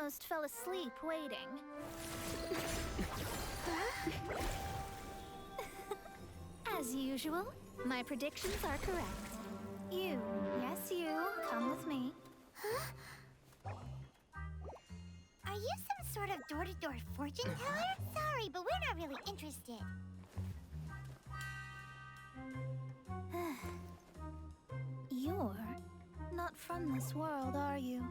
almost fell asleep waiting. As usual, my predictions are correct. You, yes you, come with me. Huh? Are you some sort of door-to-door fortune teller? Sorry, but we're not really interested. You're not from this world, are you?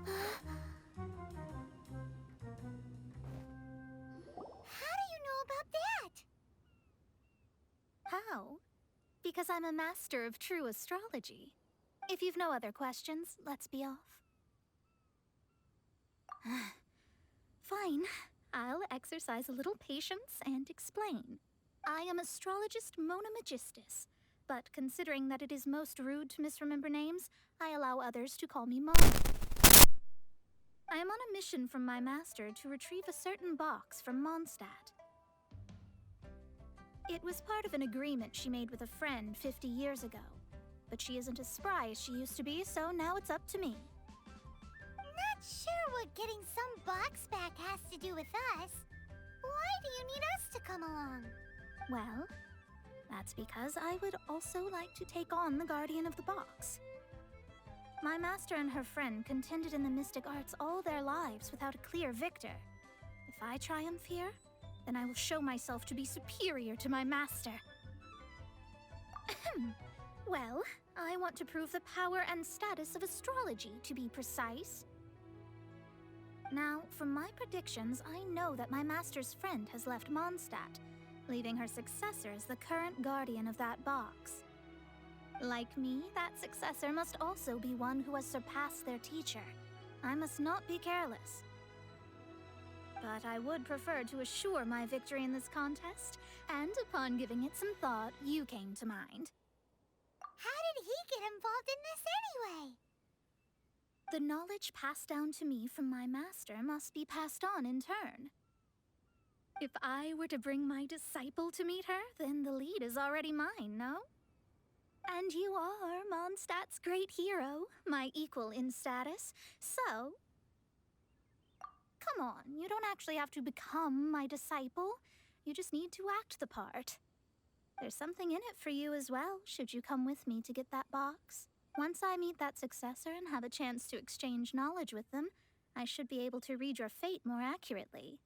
How do you know about that? How? Because I'm a master of true astrology. If you've no other questions, let's be off. Fine. I'll exercise a little patience and explain. I am astrologist Mona Megistus, but considering that it is most rude to misremember names, I allow others to call me Mona. I am on a mission from my master to retrieve a certain box from Mondstadt. It was part of an agreement she made with a friend 50 years ago. But she isn't as spry as she used to be, so now it's up to me. Not sure what getting some box back has to do with us. Why do you need us to come along? Well, that's because I would also like to take on the Guardian of the Box. My master and her friend contended in the mystic arts all their lives without a clear victor. If I triumph here, then I will show myself to be superior to my master. Well, I want to prove the power and status of astrology, to be precise. Now, from my predictions, I know that my master's friend has left Mondstadt, leaving her successor as the current guardian of that box. Like me, that successor must also be one who has surpassed their teacher. I must not be careless. But I would prefer to assure my victory in this contest, and upon giving it some thought, you came to mind. How did he get involved in this anyway? The knowledge passed down to me from my master must be passed on in turn. If I were to bring my disciple to meet her, then the lead is already mine, no? And you are Mondstadt's great hero, my equal in status, so... Come on, you don't actually have to become my disciple. You just need to act the part. There's something in it for you as well, should you come with me to get that box. Once I meet that successor and have a chance to exchange knowledge with them, I should be able to read your fate more accurately.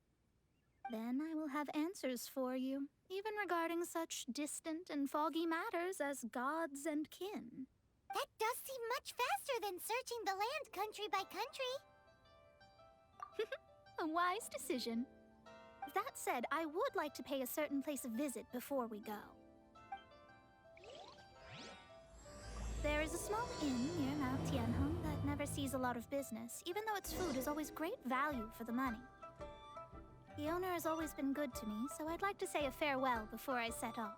Then I will have answers for you, even regarding such distant and foggy matters as gods and kin. That does seem much faster than searching the land country by country. A wise decision. That said, I would like to pay a certain place a visit before we go. There is a small inn near Mount Tianheng that never sees a lot of business, even though its food is always great value for the money. The owner has always been good to me, so I'd like to say a farewell before I set off.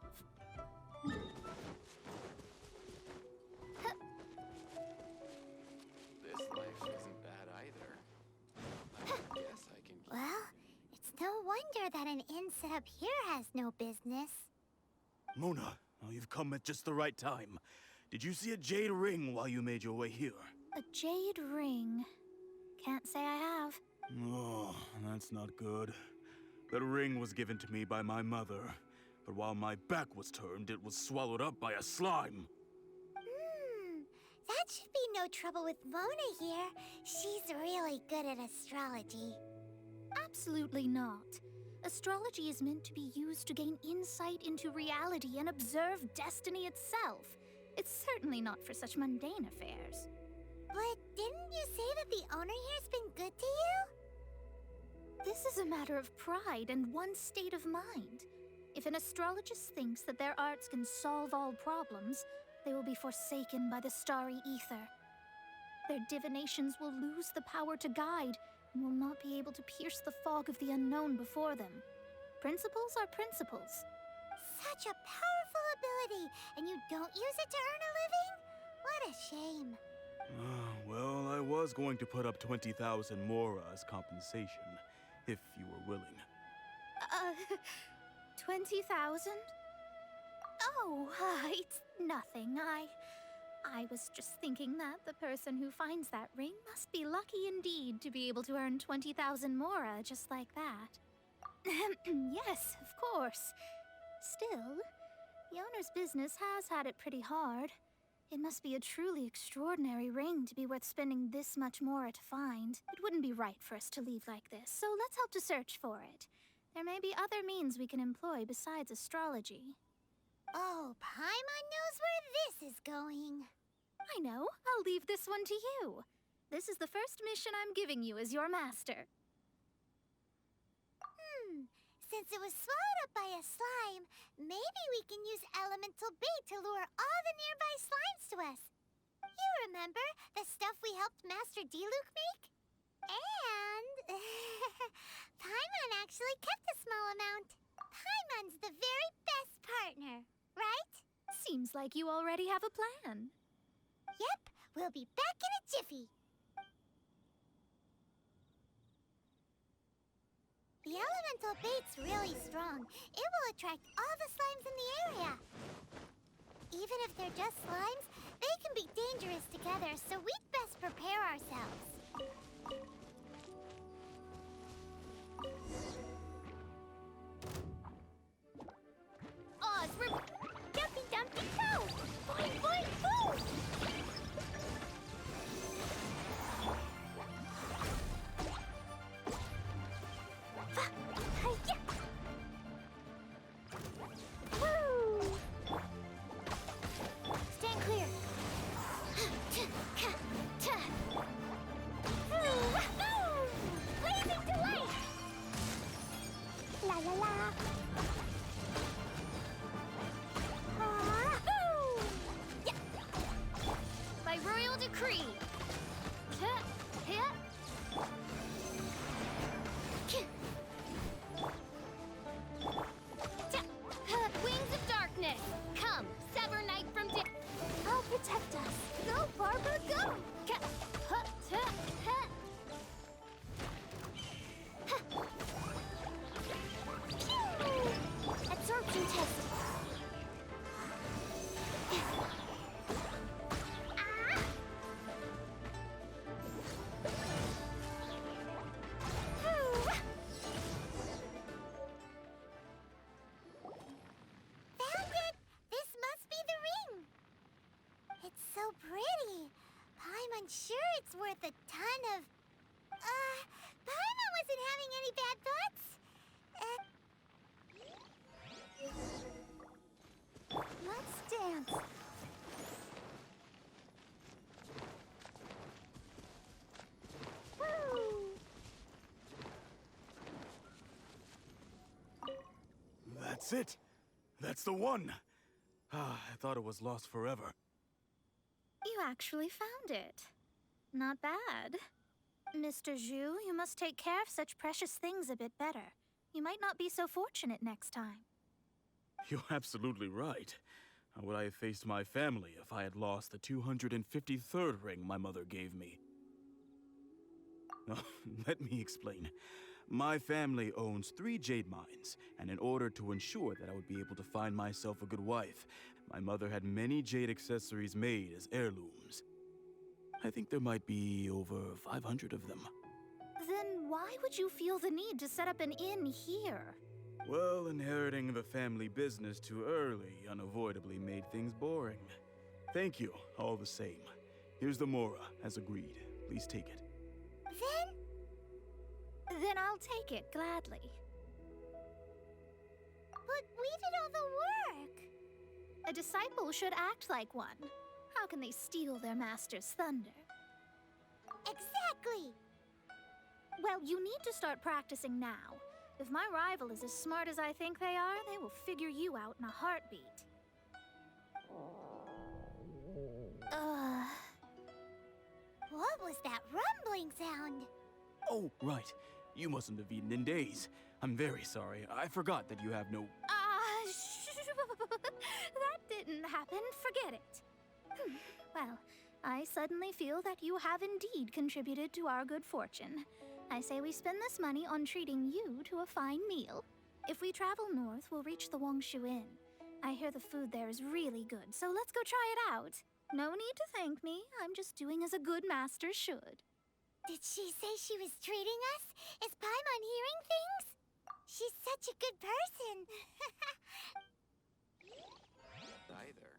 This life isn't bad either. I guess I can... Well, it's no wonder that an inn set up here has no business. Mona, you've come at just the right time. Did you see a jade ring while you made your way here? A jade ring? Can't say I have. Oh, that's not good. That ring was given to me by my mother, but while my back was turned, it was swallowed up by a slime. That should be no trouble with Mona here. She's really good at astrology. Absolutely not. Astrology is meant to be used to gain insight into reality and observe destiny itself. It's certainly not for such mundane affairs. But didn't you say that the owner here's been good to you? This is a matter of pride and one's state of mind. If an astrologist thinks that their arts can solve all problems, they will be forsaken by the starry ether. Their divinations will lose the power to guide and will not be able to pierce the fog of the unknown before them. Principles are principles. Such a powerful ability, and you don't use it to earn a living? What a shame. Well, I was going to put up 20,000 more as compensation, if you were willing. 20,000? Oh, it's nothing. I was just thinking that the person who finds that ring must be lucky indeed to be able to earn 20,000 mora just like that. Yes, of course. Still, the owner's business has had it pretty hard. It must be a truly extraordinary ring to be worth spending this much mora to find. It wouldn't be right for us to leave like this, so let's help to search for it. There may be other means we can employ besides astrology. Oh, Paimon knows where this is going. I know. I'll leave this one to you. This is the first mission I'm giving you as your master. Since it was swallowed up by a slime, maybe we can use elemental bait to lure all the nearby slimes to us. You remember the stuff we helped Master Diluc make? And Paimon actually kept a small amount. Paimon's the very best partner, right? Seems like you already have a plan. Yep, we'll be back in a jiffy. The elemental bait's really strong. It will attract all the slimes in the area. Even if they're just slimes, they can be dangerous together, so we'd best prepare ourselves. Dumpy Dumpy Go! Boing Boing Boom! Stand clear. Blazing delight! La la la. Yeah. By royal decree. Wings of darkness, come, sever night from day. I'll protect us. Go, Barbara, go! Absorption test. Found it! This must be the ring. It's so pretty. Paimon sure it's worth a ton of... Paimon wasn't having any bad thoughts. Let's dance. Woo! That's it. That's the one. I thought it was lost forever. You actually found it. Not bad. Mr. Zhu, you must take care of such precious things a bit better. You might not be so fortunate next time. You're absolutely right. How would I have faced my family if I had lost the 253rd ring my mother gave me? Let me explain. My family owns 3 jade mines, and in order to ensure that I would be able to find myself a good wife, my mother had many jade accessories made as heirlooms. I think there might be over 500 of them. Then why would you feel the need to set up an inn here? Well, inheriting the family business too early unavoidably made things boring. Thank you, all the same. Here's the mora, as agreed. Please take it. Then I'll take it gladly. But we did all the work. A disciple should act like one. How can they steal their master's thunder? Exactly. Well, you need to start practicing now. If my rival is as smart as I think they are, they will figure you out in a heartbeat. What was that rumbling sound? Oh, right. You mustn't have eaten in days. I'm very sorry. I forgot that you have no... That didn't happen. Forget it. Well, I suddenly feel that you have indeed contributed to our good fortune. I say we spend this money on treating you to a fine meal. If we travel north, we'll reach the Wongshu Inn. I hear the food there is really good, so let's go try it out. No need to thank me. I'm just doing as a good master should. Did she say she was treating us? Is Paimon hearing things? She's such a good person. Either.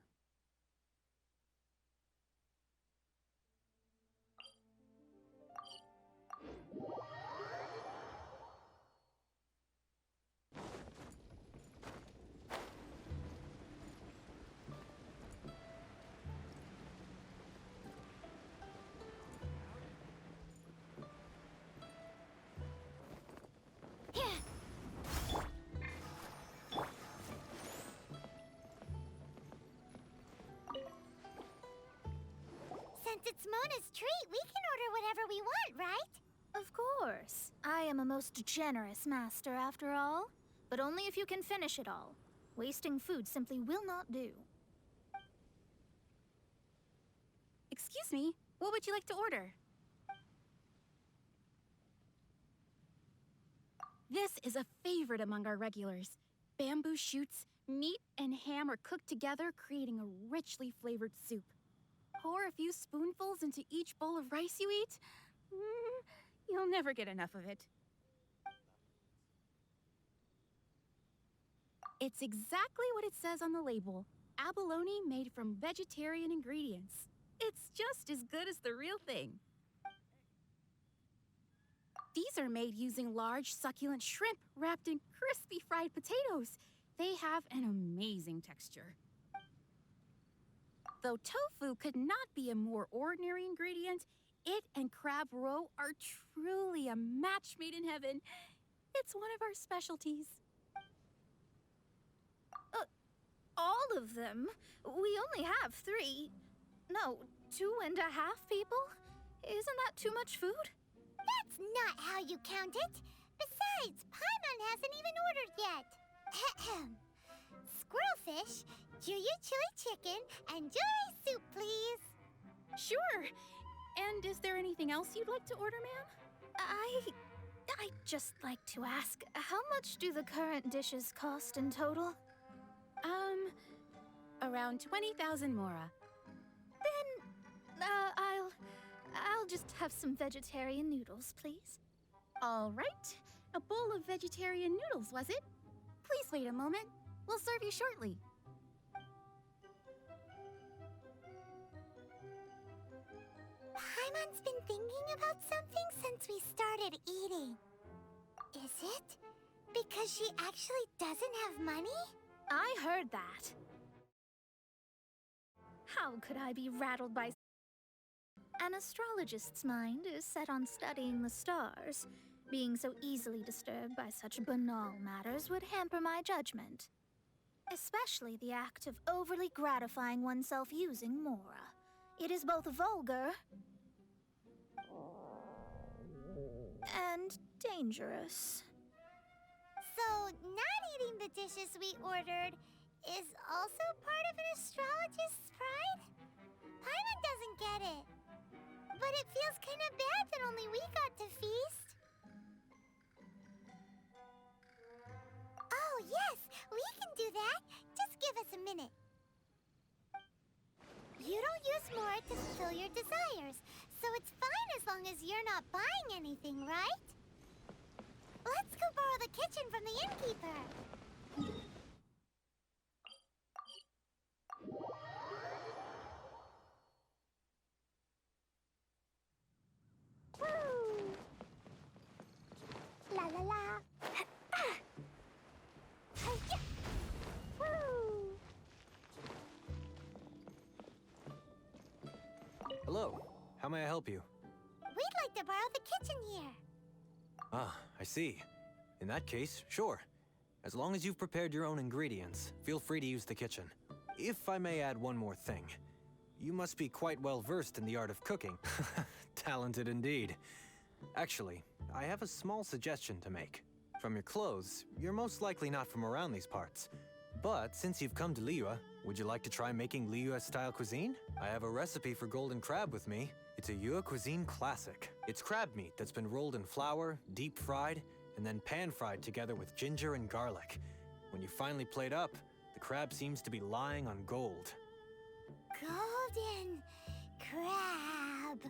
Since it's Mona's treat, we can order whatever we want, right? Of course. I am a most generous master, after all. But only if you can finish it all. Wasting food simply will not do. Excuse me, what would you like to order? This is a favorite among our regulars. Bamboo shoots, meat, and ham are cooked together, creating a richly flavored soup. Pour a few spoonfuls into each bowl of rice you eat. You'll never get enough of it. It's exactly what it says on the label. Abalone made from vegetarian ingredients. It's just as good as the real thing. These are made using large, succulent shrimp wrapped in crispy fried potatoes. They have an amazing texture. Though tofu could not be a more ordinary ingredient, it and crab roe are truly a match made in heaven. It's one of our specialties. All of them? We only have 3. No, 2.5 people? Isn't that too much food? That's not how you count it. Besides, Paimon hasn't even ordered yet. Squirrelfish, Juyu chili chicken, and juri soup, please. Sure. And is there anything else you'd like to order, ma'am? I'd just like to ask, how much do the current dishes cost in total? Around 20,000 mora. Then, I'll just have some vegetarian noodles, please. All right. A bowl of vegetarian noodles, was it? Please wait a moment. We'll serve you shortly. Paimon's been thinking about something since we started eating. Is it because she actually doesn't have money? I heard that. How could I be rattled by... An astrologist's mind is set on studying the stars. Being so easily disturbed by such banal matters would hamper my judgment. Especially the act of overly gratifying oneself using Mora. It is both vulgar... and dangerous. So, not eating the dishes we ordered is also part of an astrologist's pride? Paimon doesn't get it. But it feels kind of bad that only we got to feast. Oh, yes, we can do that. Just give us a minute. You don't use more to fulfill your desires, so it's fine as long as you're not buying anything, right? Let's go borrow the kitchen from the innkeeper. Woo! La la la. Hi-ya! Woo! Hello. How may I help you? We'd like to borrow the kitchen here. Ah, I see. In that case, sure. As long as you've prepared your own ingredients, feel free to use the kitchen. If I may add one more thing. You must be quite well versed in the art of cooking. Talented indeed. Actually, I have a small suggestion to make. From your clothes, you're most likely not from around these parts. But since you've come to Liyue, would you like to try making Liyue-style cuisine? I have a recipe for golden crab with me. It's a Yue cuisine classic. It's crab meat that's been rolled in flour, deep fried, and then pan-fried together with ginger and garlic. When you finally plate up, the crab seems to be lying on gold. Golden crab.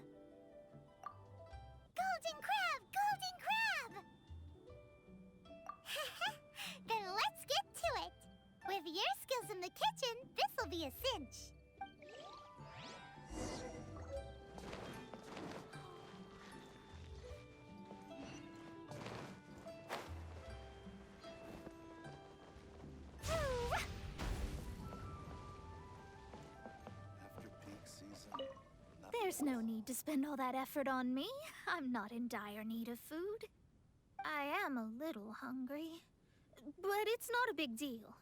Golden crab! Golden crab! Then let's get to it. With your skills in the kitchen, this'll be a cinch. After peak season. There's no need to spend all that effort on me. I'm not in dire need of food. I am a little hungry, but it's not a big deal.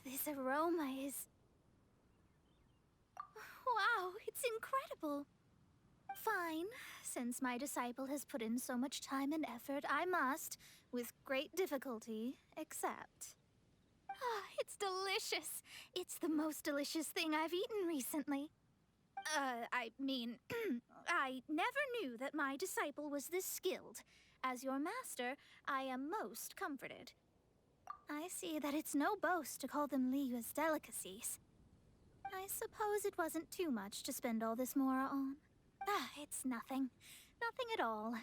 This aroma is... Wow, it's incredible. Fine. Since my disciple has put in so much time and effort, I must, with great difficulty, accept. Ah, it's delicious. It's the most delicious thing I've eaten recently. I mean, I never knew that my disciple was this skilled. As your master, I am most comforted. I see that it's no boast to call them Liyue's delicacies. I suppose it wasn't too much to spend all this mora on. Ah, it's nothing. Nothing at all.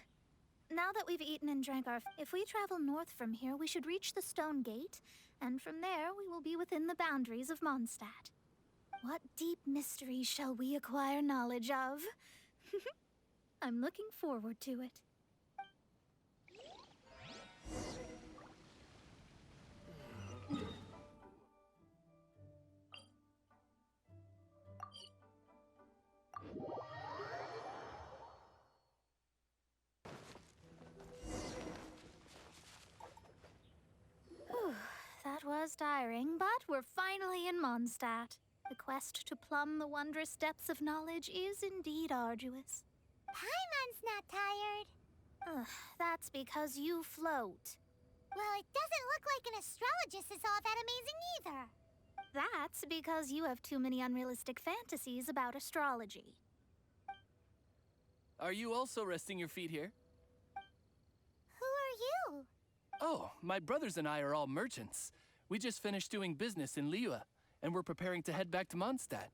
Now that we've eaten and drank if we travel north from here, we should reach the Stone Gate, and from there we will be within the boundaries of Mondstadt. What deep mysteries shall we acquire knowledge of? I'm looking forward to it. That was tiring, but we're finally in Mondstadt. The quest to plumb the wondrous depths of knowledge is indeed arduous. Paimon's not tired. Ugh, that's because you float. Well, it doesn't look like an astrologist is all that amazing either. That's because you have too many unrealistic fantasies about astrology. Are you also resting your feet here? Who are you? Oh, my brothers and I are all merchants. We just finished doing business in Liyue, and we're preparing to head back to Mondstadt.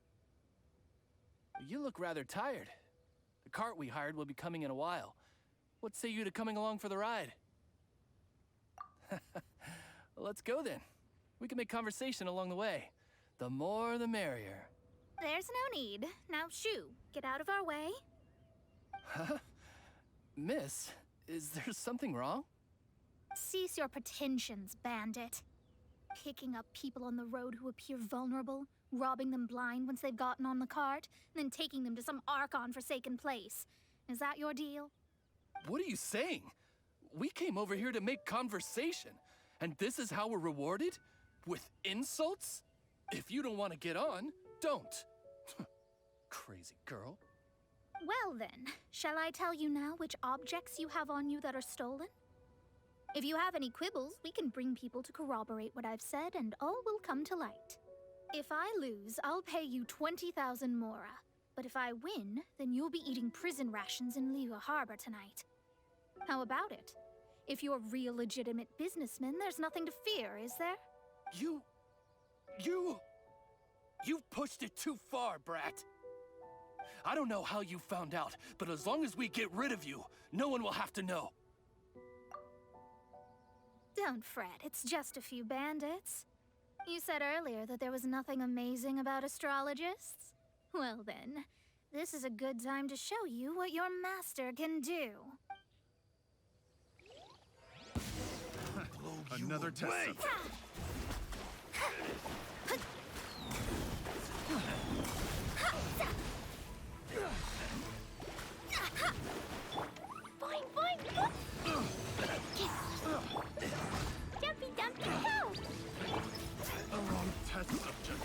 You look rather tired. The cart we hired will be coming in a while. What say you to coming along for the ride? Let's go then. We can make conversation along the way. The more the merrier. There's no need. Now shoo, get out of our way. Huh? Miss, is there something wrong? Cease your pretensions, bandit. Picking up people on the road who appear vulnerable, robbing them blind once they've gotten on the cart, and then taking them to some Archon-forsaken place. Is that your deal? What are you saying? We came over here to make conversation, and this is how we're rewarded? With insults? If you don't want to get on, don't. Crazy girl. Well then, shall I tell you now which objects you have on you that are stolen? If you have any quibbles, we can bring people to corroborate what I've said, and all will come to light. If I lose, I'll pay you 20,000 mora. But if I win, then you'll be eating prison rations in Liyue Harbor tonight. How about it? If you're real legitimate businessmen, there's nothing to fear, is there? You've pushed it too far, brat. I don't know how you found out, but as long as we get rid of you, no one will have to know. Don't fret, it's just a few bandits. You said earlier that there was nothing amazing about astrologists? Well then, this is a good time to show you what your master can do. Another test subject. Boing, boing! Jumpy, dumpy, go! The wrong test subject.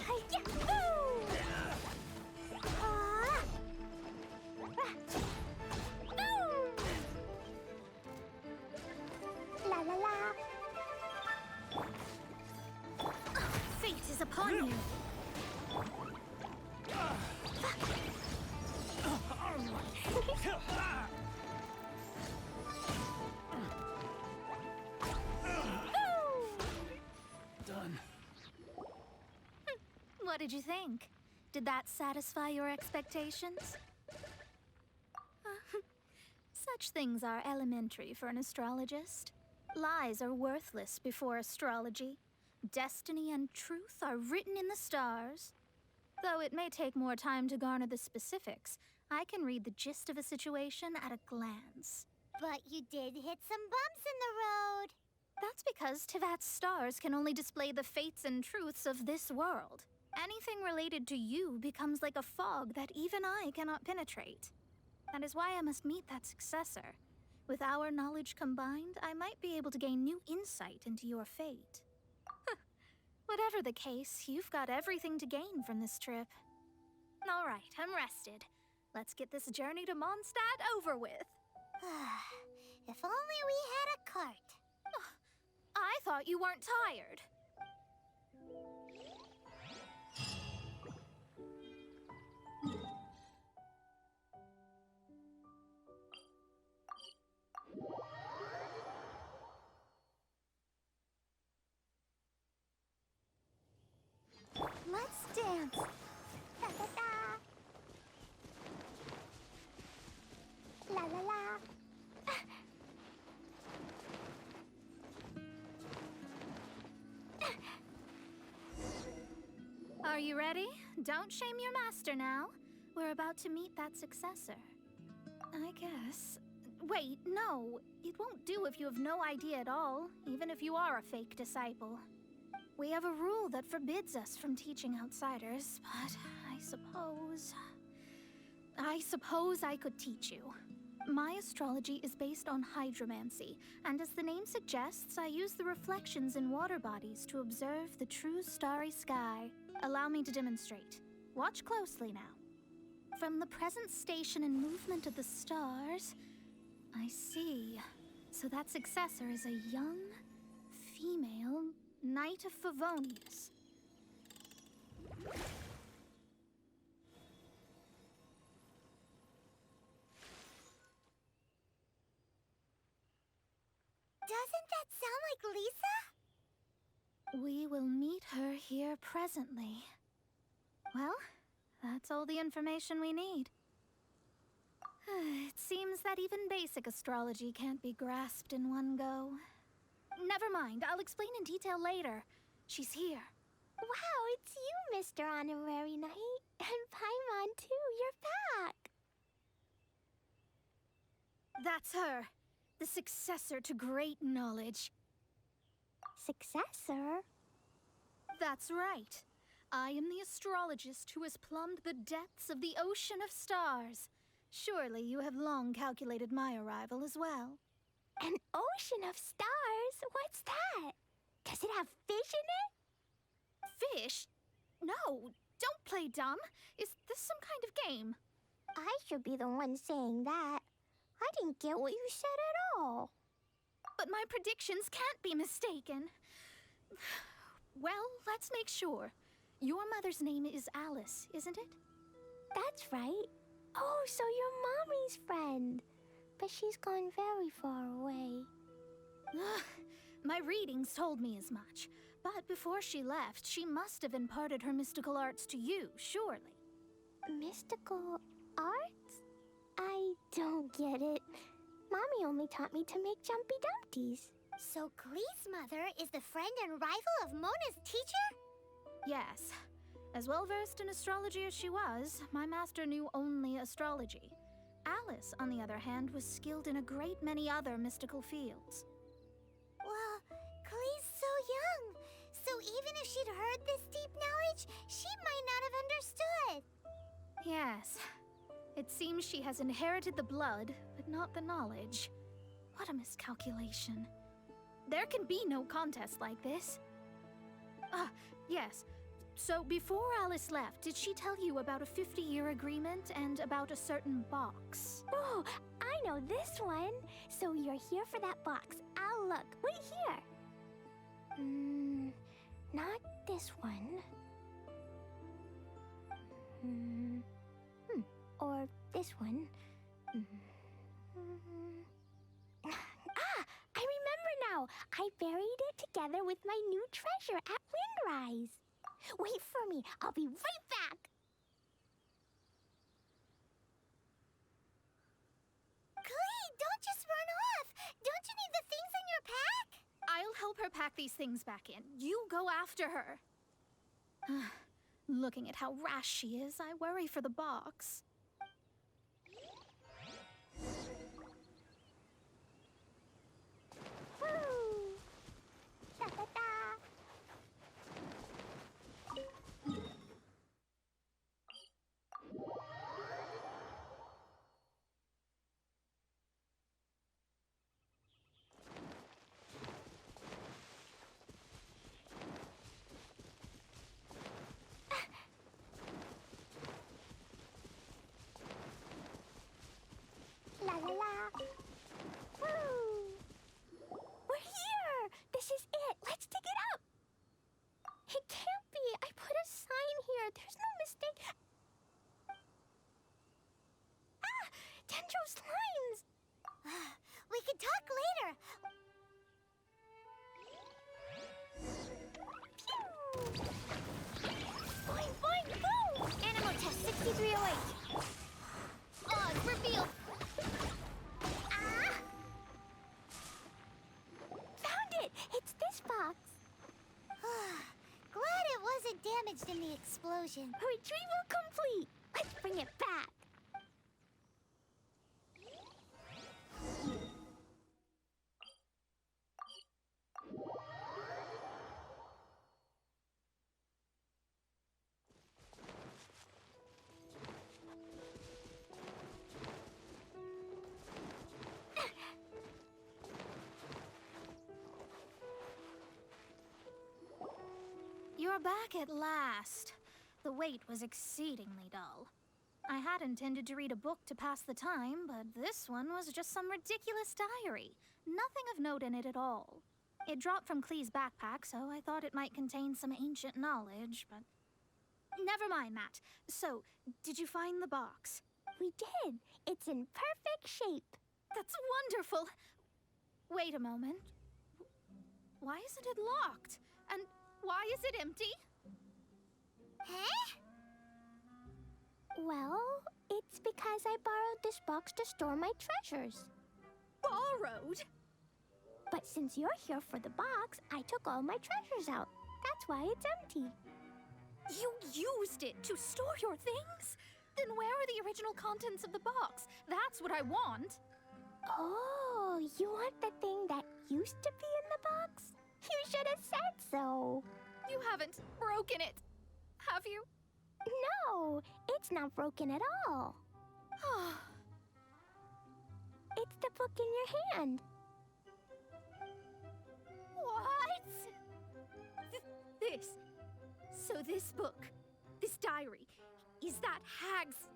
Hi-ya! Boo! La la la! Fate is upon you. What did you think? Did that satisfy your expectations? Such things are elementary for an astrologist. Lies are worthless before astrology. Destiny and truth are written in the stars. Though it may take more time to garner the specifics, I can read the gist of a situation at a glance. But you did hit some bumps in the road. That's because Tivat's stars can only display the fates and truths of this world. Anything related to you becomes like a fog that even I cannot penetrate. That is why I must meet that successor. With our knowledge combined, I might be able to gain new insight into your fate. Whatever the case, you've got everything to gain from this trip. All right, I'm rested. Let's get this journey to Mondstadt over with. If only we had a cart. I thought you weren't tired. Let's dance. Da da da. La la la. Are you ready? Don't shame your master now. We're about to meet that successor. I guess. Wait, no. It won't do if you have no idea at all, even if you are a fake disciple. We have a rule that forbids us from teaching outsiders, but I suppose I could teach you. My astrology is based on hydromancy, and as the name suggests, I use the reflections in water bodies to observe the true starry sky. Allow me to demonstrate. Watch closely now. From the present station and movement of the stars, I see. So that successor is a young, female Knight of Favonius. Doesn't that sound like Lisa? We will meet her here presently. Well, that's all the information we need. It seems that even basic astrology can't be grasped in one go. Never mind, I'll explain in detail later. She's here. Wow, it's you, Mr. Honorary Knight. And Paimon, too. You're back. That's her. The successor to great knowledge. Successor? That's right. I am the astrologist who has plumbed the depths of the ocean of stars. Surely you have long calculated my arrival as well. An ocean of stars? What's that? Does it have fish in it? Fish? No, don't play dumb. Is this some kind of game? I should be the one saying that. I didn't get what you said at all. But my predictions can't be mistaken. Well, let's make sure. Your mother's name is Alice, isn't it? That's right. Oh, so you're Mommy's friend. But she's gone very far away. My readings told me as much. But before she left, she must have imparted her mystical arts to you, surely. Mystical arts? I don't get it. Mommy only taught me to make Jumpy Dumpties. So Glee's mother is the friend and rival of Mona's teacher? Yes. As well-versed in astrology as she was, my master knew only astrology. Alice, on the other hand, was skilled in a great many other mystical fields. Well, Glee's so young. So even if she'd heard this deep knowledge, she might not have understood. Yes. It seems she has inherited the blood, but not the knowledge. What a miscalculation. There can be no contest like this. Yes. So before Alice left, did she tell you about a 50-year agreement and about a certain box? Oh, I know this one. So you're here for that box. I'll look. Wait here. Not this one. Or this one. I remember now. I buried it together with my new treasure at Windrise. Wait for me. I'll be right back. Klee, don't just run off. Don't you need the things in your pack? I'll help her pack these things back in. You go after her. Looking at how rash she is, I worry for the box. Woo! Da-da-da. La la la. Woo! We're here! This is it! Let's dig it up! It can't be! I put a sign here! There's no mistake! Ah! Dendro's lines! We can talk later! Phew! Boing, boing, boom! Animal test 6308. Oz, reveal! Ah! Found it! It's this box. Glad it wasn't damaged in the explosion. Retrieval complete. Let's bring it back. You're back at last. The wait was exceedingly dull. I had intended to read a book to pass the time, but this one was just some ridiculous diary. Nothing of note in it at all. It dropped from Klee's backpack, so I thought it might contain some ancient knowledge, but... Never mind that. So, did you find the box? We did. It's in perfect shape. That's wonderful! Wait a moment. Why isn't it locked? And why is it empty? Huh? Well, it's because I borrowed this box to store my treasures. Borrowed? But since you're here for the box, I took all my treasures out. That's why it's empty. You used it to store your things? Then where are the original contents of the box? That's what I want. Oh, you want the thing that used to be in the box? You should have said so. You haven't broken it, have you? No, it's not broken at all. It's the book in your hand. What? This. So this book, this diary, is that Hag's...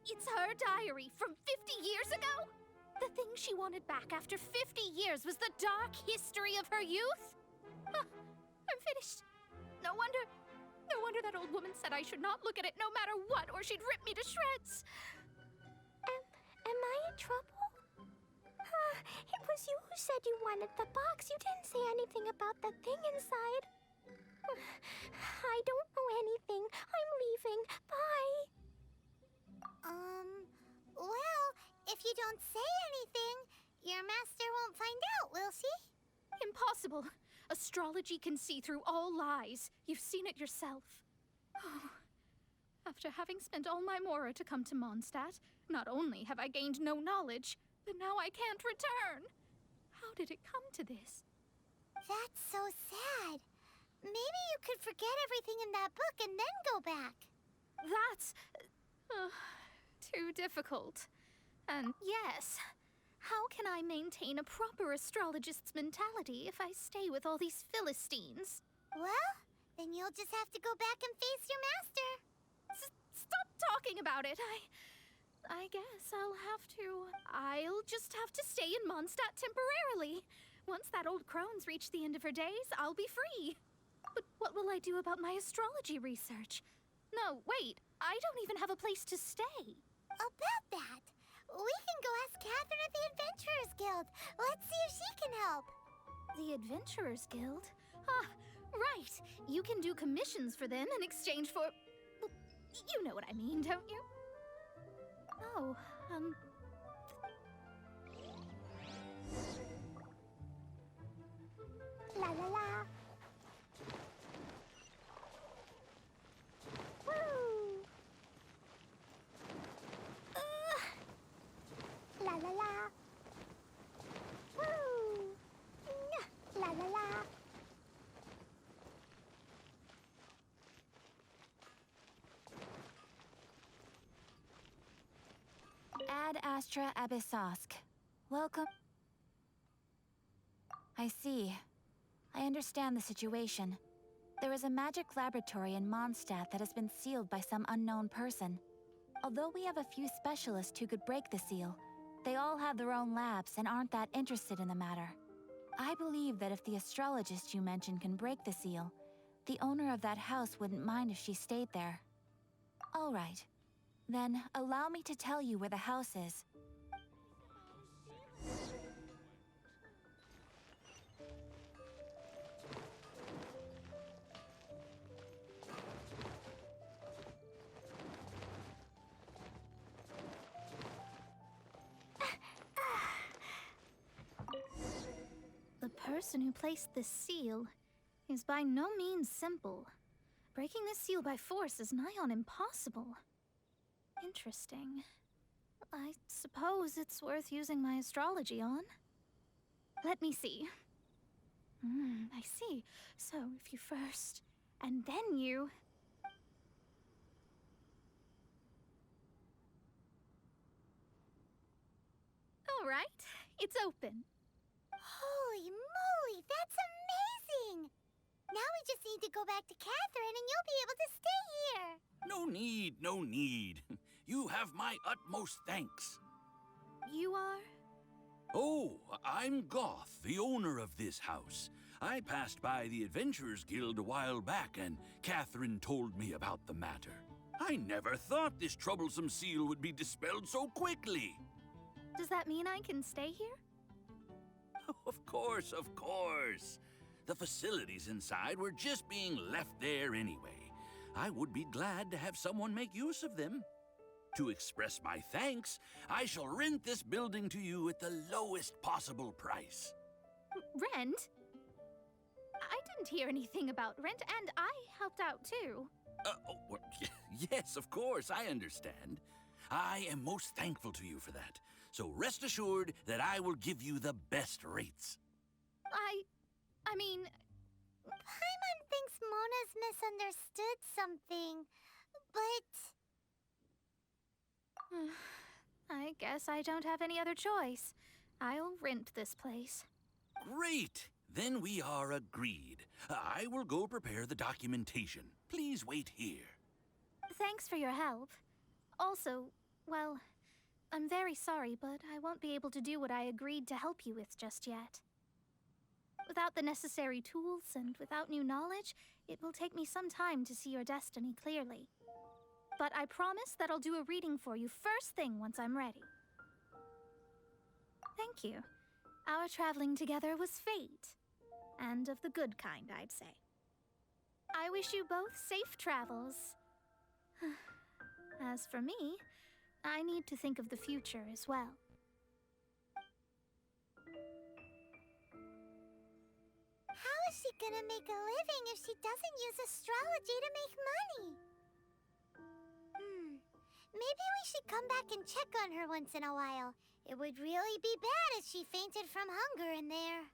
It's her diary from 50 years ago? The thing she wanted back after 50 years was the dark history of her youth? I'm finished. No wonder that old woman said I should not look at it no matter what, or she'd rip me to shreds. Am I in trouble? It was you who said you wanted the box. You didn't say anything about the thing inside. I don't know anything. I'm leaving. Bye. Well, if you don't say anything, your master won't find out, will she? Impossible. Astrology can see through all lies. You've seen it yourself. After having spent all my mora to come to Mondstadt, not only have I gained no knowledge, but now I can't return. How did it come to this? That's so sad. Maybe you could forget everything in that book and then go back. That's... too difficult. And yes, how can I maintain a proper astrologist's mentality if I stay with all these Philistines? Well, then you'll just have to go back and face your master. Stop talking about it. I guess I'll just have to stay in Mondstadt temporarily. Once that old crone's reached the end of her days, I'll be free. But what will I do about my astrology research? No, wait, I don't even have a place to stay. About that, we can go ask Catherine at the Adventurers Guild. Let's see if she can help. The Adventurers Guild? Right! You can do commissions for them in exchange for... well, you know what I mean, don't you? Oh, La la la. Woo! La la la. Woo! La la la. Ad Astra Abyssosk. Welcome. I see. I understand the situation. There is a magic laboratory in Mondstadt that has been sealed by some unknown person. Although we have a few specialists who could break the seal, they all have their own labs and aren't that interested in the matter. I believe that if the astrologist you mentioned can break the seal, the owner of that house wouldn't mind if she stayed there. All right. Then, allow me to tell you where the house is. the person who placed this seal is by no means simple. Breaking this seal by force is nigh on impossible. Interesting. I suppose it's worth using my astrology on. Let me see. I see. So, if you first, and then you... All right, it's open. Holy moly, that's amazing! Now we just need to go back to Catherine and you'll be able to stay here. No need, no need. You have my utmost thanks. You are? Oh, I'm Goth, the owner of this house. I passed by the Adventurers Guild a while back, and Catherine told me about the matter. I never thought this troublesome seal would be dispelled so quickly. Does that mean I can stay here? Of course, of course. The facilities inside were just being left there anyway. I would be glad to have someone make use of them. To express my thanks, I shall rent this building to you at the lowest possible price. Rent? I didn't hear anything about rent, and I helped out too. Yes, of course, I understand. I am most thankful to you for that. So rest assured that I will give you the best rates. I mean... Paimon thinks Mona's misunderstood something, but... I guess I don't have any other choice. I'll rent this place. Great! Then we are agreed. I will go prepare the documentation. Please wait here. Thanks for your help. Also, well, I'm very sorry, but I won't be able to do what I agreed to help you with just yet. Without the necessary tools and without new knowledge, it will take me some time to see your destiny clearly. But I promise that I'll do a reading for you first thing once I'm ready. Thank you. Our traveling together was fate. And of the good kind, I'd say. I wish you both safe travels. As for me, I need to think of the future as well. How is she gonna make a living if she doesn't use astrology to make money? Maybe we should come back and check on her once in a while. It would really be bad if she fainted from hunger in there.